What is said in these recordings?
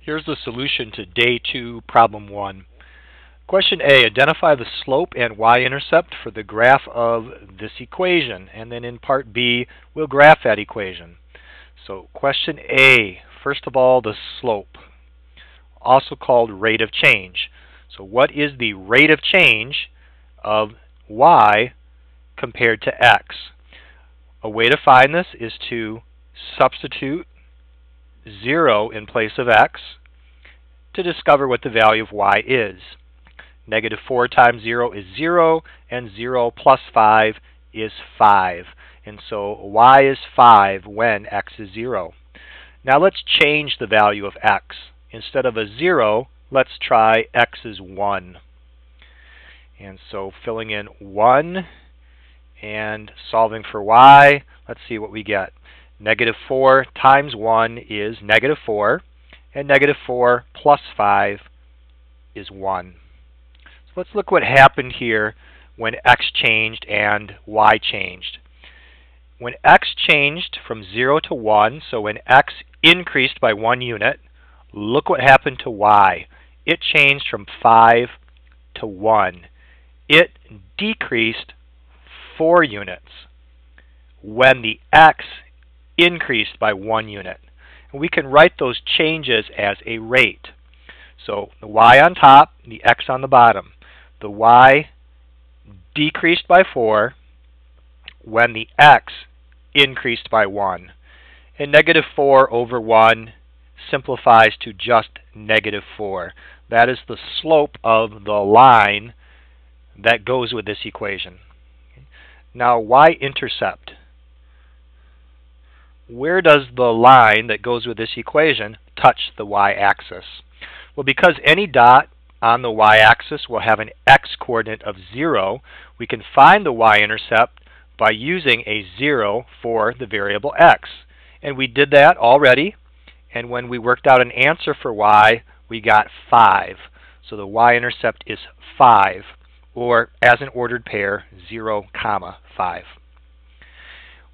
Here's the solution to day 2, problem 1. Question A, identify the slope and y-intercept for the graph of this equation. And then in part B, we'll graph that equation. So question A, first of all, the slope, also called rate of change. So what is the rate of change of y compared to x? A way to find this is to substitute 0 in place of x to discover what the value of y is. Negative 4 times 0 is 0, and 0 plus 5 is 5. And so y is 5 when x is 0. Now let's change the value of x. Instead of a 0, let's try x is 1. And so filling in 1 and solving for y, let's see what we get. Negative 4 times 1 is negative 4, and negative 4 plus 5 is 1. So let's look what happened here when x changed and y changed. When x changed from 0 to 1, so when x increased by 1 unit, look what happened to y. It changed from 5 to 1. It decreased 4 units when the x increased by 1 unit. And we can write those changes as a rate. So the y on top, the x on the bottom. The y decreased by 4 when the x increased by 1. And negative 4 over 1 simplifies to just negative 4. That is the slope of the line that goes with this equation. Now, y-intercept. Where does the line that goes with this equation touch the y-axis? Well, because any dot on the y-axis will have an x-coordinate of 0, we can find the y-intercept by using a 0 for the variable x. And we did that already, and when we worked out an answer for y, we got 5. So the y-intercept is 5, or as an ordered pair, 0, 5.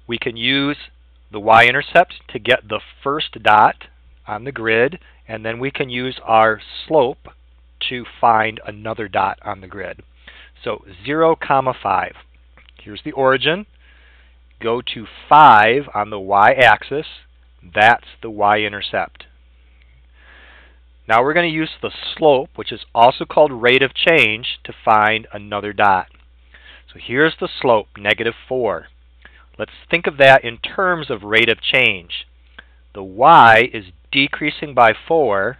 We can use the y-intercept to get the first dot on the grid, and then we can use our slope to find another dot on the grid. So 0, 5. Here's the origin. Go to 5 on the y-axis. That's the y-intercept. Now we're going to use the slope, which is also called rate of change, to find another dot. So here's the slope, negative 4. Let's think of that in terms of rate of change. The y is decreasing by 4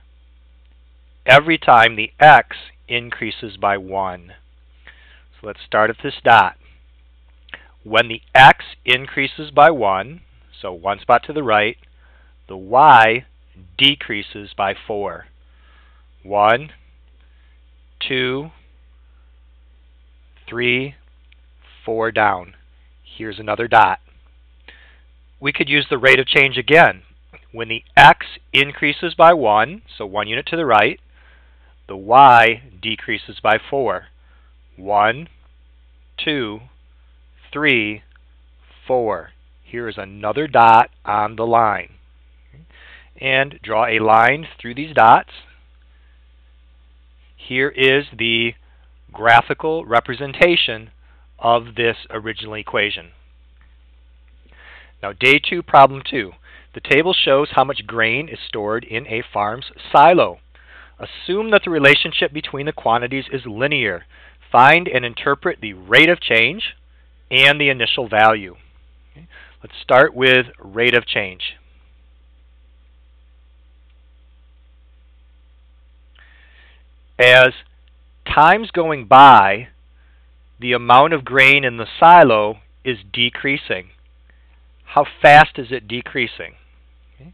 every time the x increases by 1. So let's start at this dot. When the x increases by 1, so one spot to the right, the y decreases by 4. 1, 2, 3, 4 down. Here's another dot. We could use the rate of change again. When the x increases by 1, so 1 unit to the right, the y decreases by 4. 1, 2, 3, 4. Here is another dot on the line. And draw a line through these dots. Here is the graphical representation of this original equation. Now, day 2, problem 2. The table shows how much grain is stored in a farm's silo. Assume that the relationship between the quantities is linear. Find and interpret the rate of change and the initial value. Okay. Let's start with rate of change. As time's going by, the amount of grain in the silo is decreasing. How fast is it decreasing? Okay.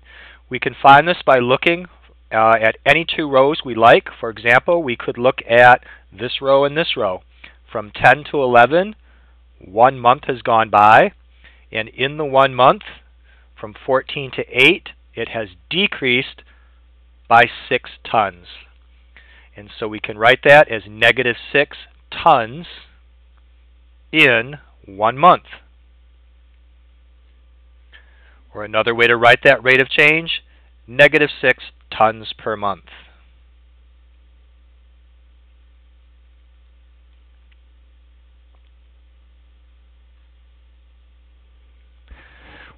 We can find this by looking at any 2 rows we like. For example, we could look at this row and this row. From 10 to 11, 1 month has gone by. And in the 1 month, from 14 to 8, it has decreased by 6 tons. And so we can write that as negative 6 tons in 1 month. Or another way to write that rate of change, negative 6 tons per month.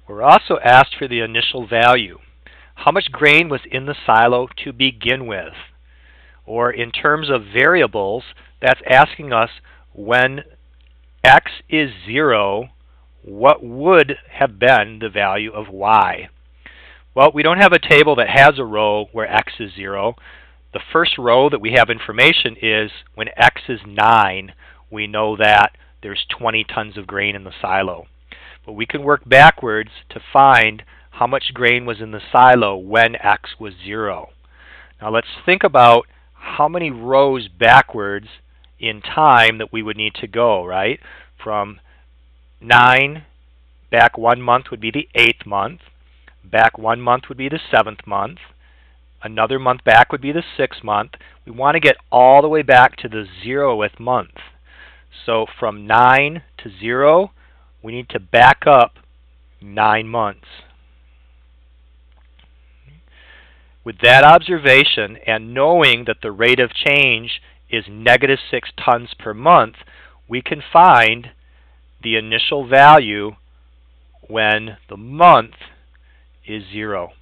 We're also asked for the initial value. How much grain was in the silo to begin with? Or in terms of variables, that's asking us when x is 0, what would have been the value of y? Well, we don't have a table that has a row where x is 0. The first row that we have information is when x is 9, we know that there's 20 tons of grain in the silo. But we can work backwards to find how much grain was in the silo when x was 0. Now let's think about how many rows backwards in time that we would need to go, right? From 9 back 1 month would be the 8th month. Back 1 month would be the 7th month. Another month back would be the 6th month. We want to get all the way back to the 0th month. So from 9 to 0, we need to back up 9 months. With that observation and knowing that the rate of change is -6 tons per month, we can find the initial value when the month is 0.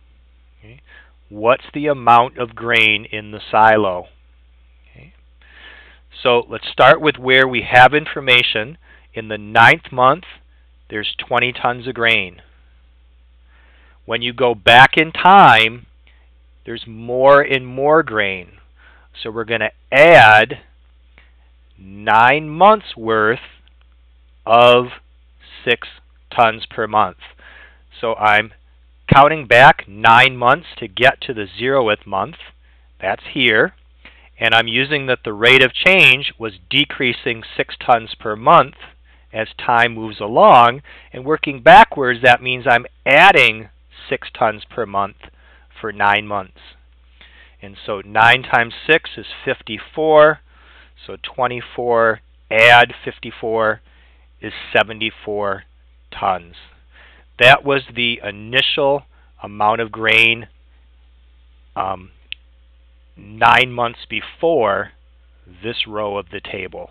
Okay. What's the amount of grain in the silo? Okay. So let's start with where we have information. In the 9th month, there's 20 tons of grain. When you go back in time, there's more and more grain. So we're going to add 9 months worth of 6 tons per month. So I'm counting back 9 months to get to the 0th month. That's here. And I'm using that the rate of change was decreasing 6 tons per month as time moves along. And working backwards, that means I'm adding 6 tons per month for 9 months. And so 9 times 6 is 54. So 24 add 54 is 74 tons. That was the initial amount of grain 9 months before this row of the table.